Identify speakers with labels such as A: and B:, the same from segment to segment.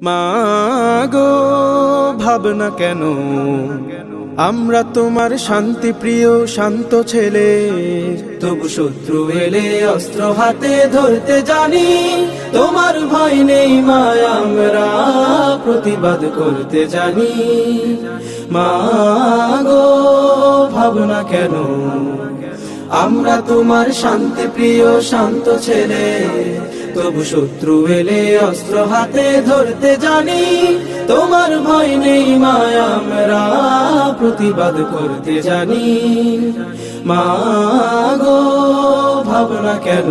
A: মা গো ভাবনা কেন, আমরা তোমার শান্তি প্রিয় শান্ত ছেলে, তবু শত্রু এলে অস্ত্র হাতে ধরতে জানি। তোমার ভয় নেই মা, আমরা প্রতিবাদ করতে জানি। মা গো ভাবনা কেন, আমরা তোমার শান্তি প্রিয় শান্ত ছেলে, তবু শত্রু এলে অস্ত্র হাতে ধরতে জানি। তোমার ভয় নেই মা, আমরা প্রতিবাদ করতে জানি। মা গো ভাবনা কেন,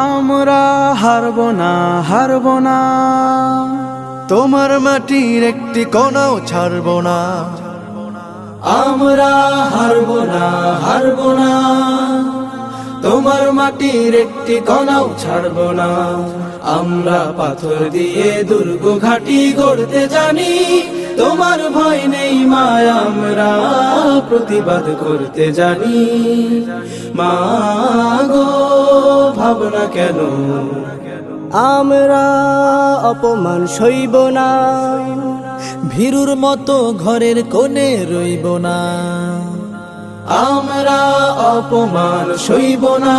A: আমরা হারব না হারব না,
B: তোমার মাটির একটি কণাও ছাড়ব না।
A: আমরা হারব না হারব না, তোমার মাটির একটি কণাও ছাড়ব না। আমরা পাথর দিয়ে দুর্গ ঘাটি গড়তে জানি। তোমার ভয় নেই মা, আমরা প্রতিবাদ করতে জানি। মা গো ভাবনা কেন,
C: আমরা অপমান সইব না, ভীরুর মতো ঘরের কোণে রইব না।
A: আমরা অপমান সইব না,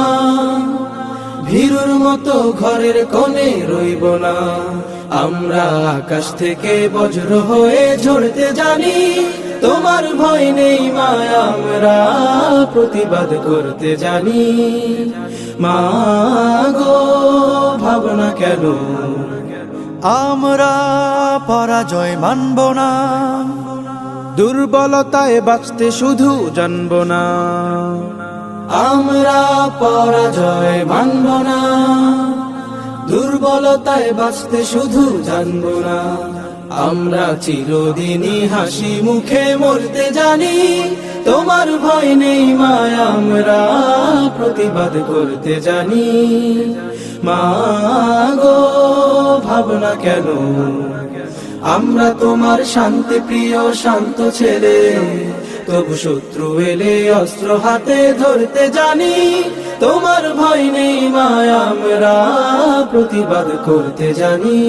A: ভীরুর মতো ঘরের কোণে রইব না। আমরা আকাশ থেকে বজ্র হয়ে ঝরতে জানি। তোমার ভয় নেই মা, আমরা প্রতিবাদ করতে জানি। মা গো ভাবনা কেন,
B: আমরা পরাজয় মানব না,
A: দুর্বলতায় বাঁচতে শুধু জানব না। আমরা পরাজয় মানব না, দুর্বলতায় বাঁচতে শুধু জানব না। আমরা চিরদিনই হাসি মুখে মরতে জানি। তোমার ভয় নেই মা, আমরা প্রতিবাদ করতে জানি। মা গো ভাবনা কেন, আমরা তোমার শান্তি প্রিয় শান্ত ছেলে, তবু শত্রু এলে অস্ত্র হাতে ধরতে জানি। তোমার ভয় নেই মা, আমরা প্রতিবাদ করতে জানি।